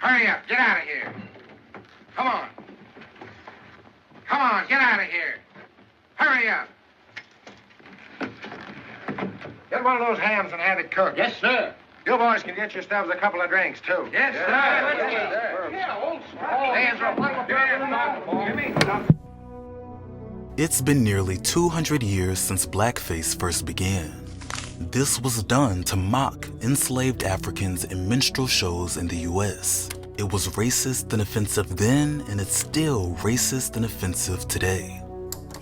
Hurry up, get out of here. Come on. Come on, get out of here. Hurry up. Get one of those hams and have it cooked. Yes, sir. You boys can get yourselves a couple of drinks, too. Yes, sir. It's been nearly 200 years since blackface first began. This was done to mock enslaved Africans in minstrel shows in the US. It was racist and offensive then, and it's still racist and offensive today.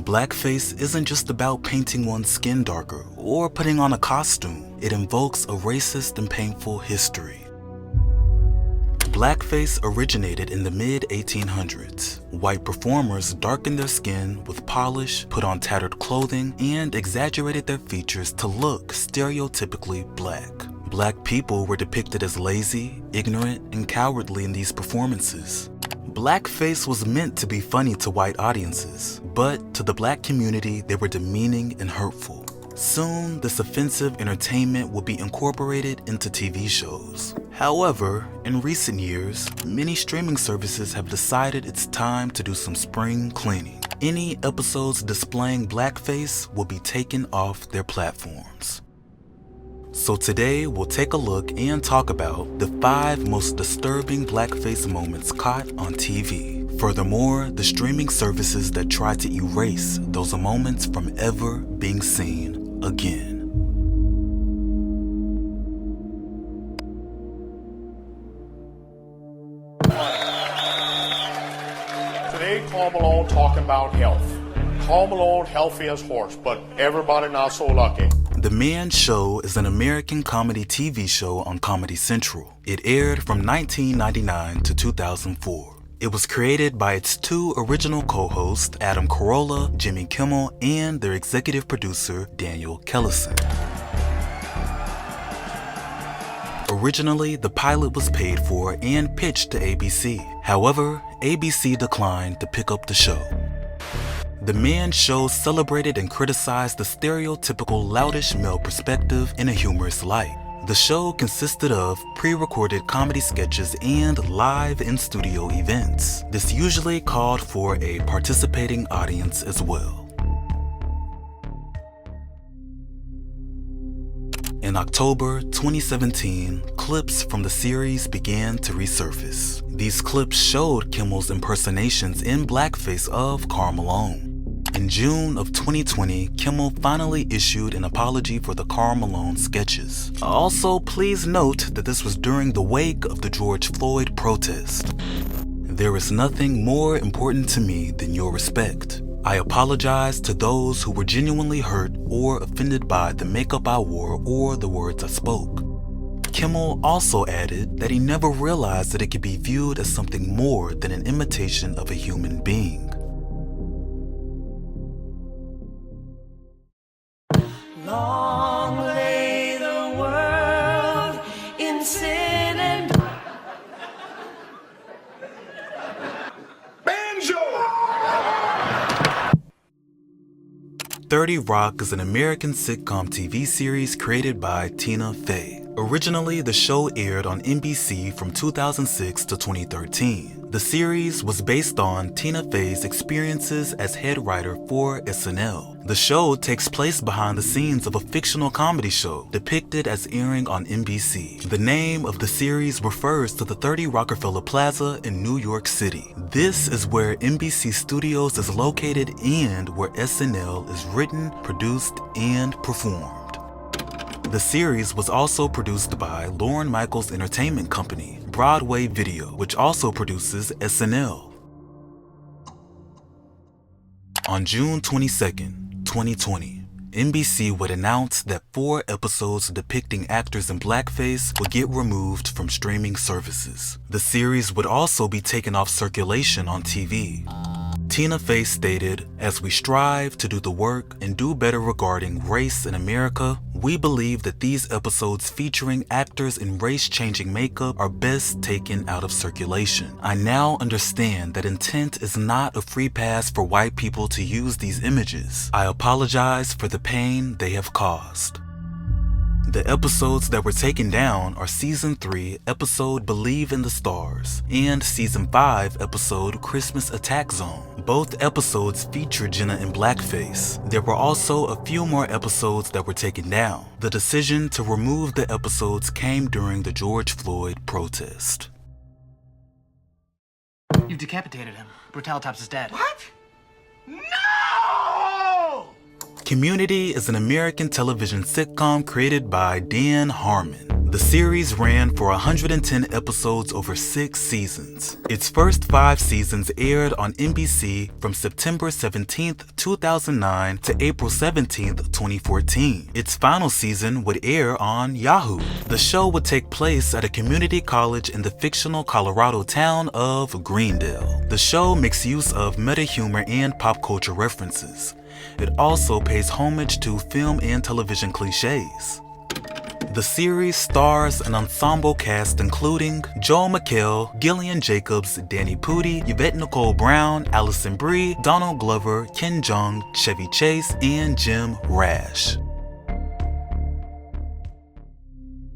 Blackface isn't just about painting one's skin darker or putting on a costume. It invokes a racist and painful history. Blackface originated in the mid-1800s. White performers darkened their skin with polish, put on tattered clothing, and exaggerated their features to look stereotypically black. Black people were depicted as lazy, ignorant, and cowardly in these performances. Blackface was meant to be funny to white audiences, but to the black community they were demeaning and hurtful. Soon, this offensive entertainment would be incorporated into TV shows. However, in recent years, many streaming services have decided it's time to do some spring cleaning. Any episodes displaying blackface will be taken off their platforms. So today, we'll take a look and talk about the 5 most disturbing blackface moments caught on TV. Furthermore, the streaming services that try to erase those moments from ever being seen again. Today, Carl Malone talking about health. Carl Malone, healthy as horse, but everybody not so lucky. The Man Show is an American comedy TV show on Comedy Central. It aired from 1999 to 2004. It was created by its 2 original co-hosts, Adam Carolla, Jimmy Kimmel, and their executive producer, Daniel Kellison. Originally, the pilot was paid for and pitched to ABC. However, ABC declined to pick up the show. The Man Show celebrated and criticized the stereotypical loutish male perspective in a humorous light. The show consisted of pre-recorded comedy sketches and live in-studio events. This usually called for a participating audience as well. In October 2017, clips from the series began to resurface. These clips showed Kimmel's impersonations in blackface of Karl Malone. In June of 2020, Kimmel finally issued an apology for the Karl Malone sketches. Also, please note that this was during the wake of the George Floyd protest. There is nothing more important to me than your respect. I apologize to those who were genuinely hurt or offended by the makeup I wore or the words I spoke. Kimmel also added that he never realized that it could be viewed as something more than an imitation of a human being. Long lay the world in sin and 30 Rock is an American sitcom TV series created by Tina Fey. Originally, the show aired on NBC from 2006 to 2013. The series was based on Tina Fey's experiences as head writer for SNL. The show takes place behind the scenes of a fictional comedy show depicted as airing on NBC. The name of the series refers to the 30 Rockefeller Plaza in New York City. This is where NBC Studios is located and where SNL is written, produced, and performed. The series was also produced by Lorne Michaels Entertainment Company, Broadway Video, which also produces SNL. On June 22nd, 2020, NBC would announce that 4 episodes depicting actors in blackface would get removed from streaming services. The series would also be taken off circulation on TV. Tina Fey stated, "As we strive to do the work and do better regarding race in America, we believe that these episodes featuring actors in race-changing makeup are best taken out of circulation. I now understand that intent is not a free pass for white people to use these images. I apologize for the pain they have caused." The episodes that were taken down are Season 3 episode Believe in the Stars and Season 5 episode Christmas Attack Zone. Both episodes feature Jenna in blackface. There were also a few more episodes that were taken down. The decision to remove the episodes came during the George Floyd protest. You've decapitated him. Brutalitops is dead. What? No! Community is an American television sitcom created by Dan Harmon. The series ran for 110 episodes over 6 seasons. Its first 5 seasons aired on NBC from September 17, 2009 to April 17, 2014. Its final season would air on Yahoo. The show would take place at a community college in the fictional Colorado town of Greendale. The show makes use of meta-humor and pop culture references. It also pays homage to film and television cliches. The series stars an ensemble cast including Joel McHale, Gillian Jacobs, Danny Pudi, Yvette Nicole Brown, Allison Brie, Donald Glover, Ken Jeong, Chevy Chase, and Jim Rash.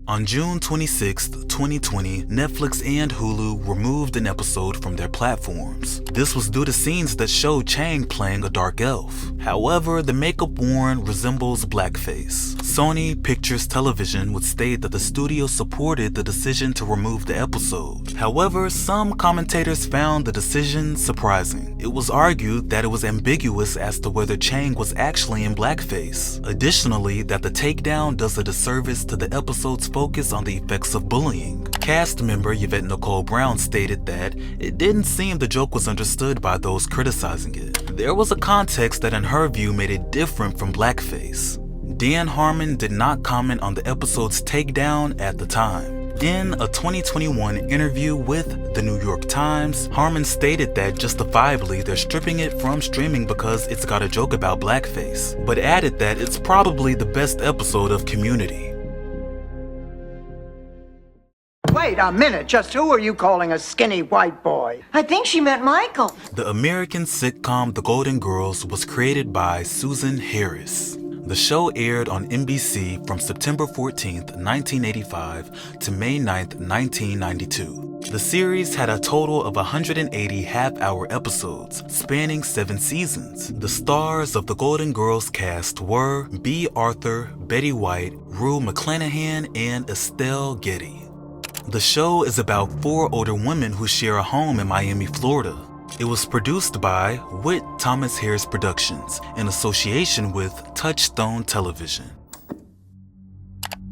On June 26, 2020, Netflix and Hulu removed an episode from their platforms. This was due to scenes that showed Chang playing a dark elf. However, the makeup worn resembles blackface. Sony Pictures Television would state that the studio supported the decision to remove the episode. However, some commentators found the decision surprising. It was argued that it was ambiguous as to whether Chang was actually in blackface. Additionally, that the takedown does a disservice to the episode's focus on the effects of bullying. Cast member Yvette Nicole Brown stated that it didn't seem the joke was understood by those criticizing it. There was a context that in her view made it different from blackface. Dan Harmon did not comment on the episode's takedown at the time. In a 2021 interview with The New York Times, Harmon stated that justifiably they're stripping it from streaming because it's got a joke about blackface, but added that it's probably the best episode of Community. Wait a minute, just who are you calling a skinny white boy? I think she meant Michael. The American sitcom The Golden Girls was created by Susan Harris. The show aired on NBC from September 14, 1985 to May 9, 1992. The series had a total of 180 half-hour episodes, spanning 7 seasons. The stars of The Golden Girls cast were B. Arthur, Betty White, Rue McClanahan, and Estelle Getty. The show is about 4 older women who share a home in Miami, Florida. It was produced by Whit Thomas Harris Productions in association with Touchstone Television.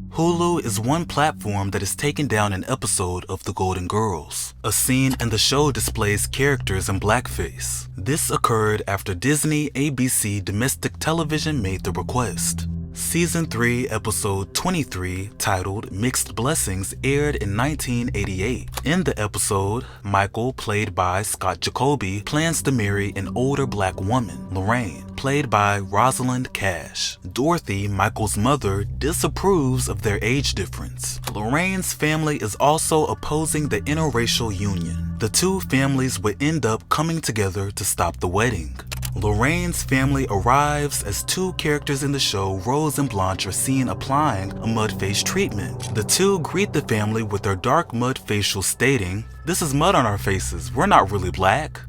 Hulu is one platform that has taken down an episode of The Golden Girls. A scene in the show displays characters in blackface. This occurred after Disney ABC Domestic Television made the request. Season 3, episode 23, titled Mixed Blessings, aired in 1988. In the episode, Michael, played by Scott Jacoby, plans to marry an older black woman, Lorraine, played by Rosalind Cash. Dorothy, Michael's mother, disapproves of their age difference. Lorraine's family is also opposing the interracial union. The two families would end up coming together to stop the wedding. Lorraine's family arrives as 2 characters in the show, Rose and Blanche, are seen applying a mud face treatment. The 2 greet the family with their dark mud facials, stating, "This is mud on our faces, we're not really black."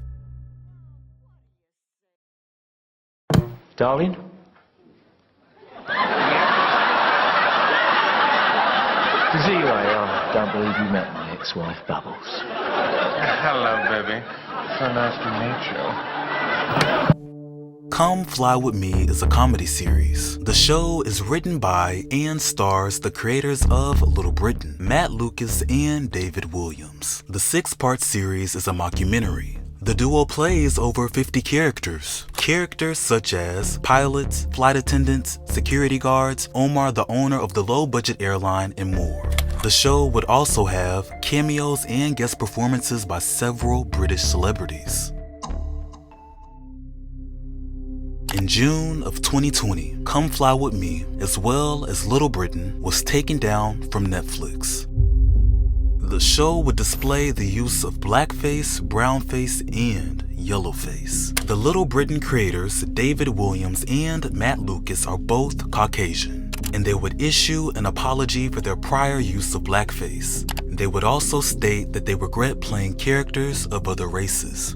Darling? Zero, I don't believe you met my ex-wife, Bubbles. Hello, baby. So nice to meet you. Come Fly With Me is a comedy series. The show is written by and stars the creators of Little Britain, Matt Lucas and David Williams. The 6-part series is a mockumentary. The duo plays over 50 characters. Characters such as pilots, flight attendants, security guards, Omar the owner of the low-budget airline, and more. The show would also have cameos and guest performances by several British celebrities. In June of 2020, Come Fly With Me, as well as Little Britain, was taken down from Netflix. The show would display the use of blackface, brownface, and yellowface. The Little Britain creators, David Williams and Matt Lucas, are both Caucasian. and they would issue an apology for their prior use of blackface. They would also state that they regret playing characters of other races.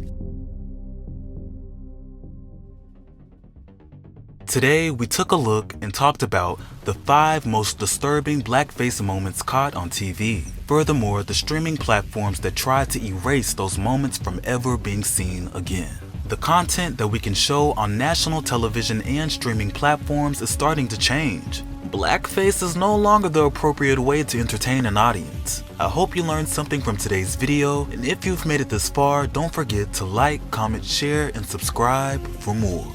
Today, we took a look and talked about the 5 most disturbing blackface moments caught on TV. Furthermore, the streaming platforms that tried to erase those moments from ever being seen again. The content that we can show on national television and streaming platforms is starting to change. Blackface is no longer the appropriate way to entertain an audience. I hope you learned something from today's video, and if you've made it this far, don't forget to like, comment, share, and subscribe for more.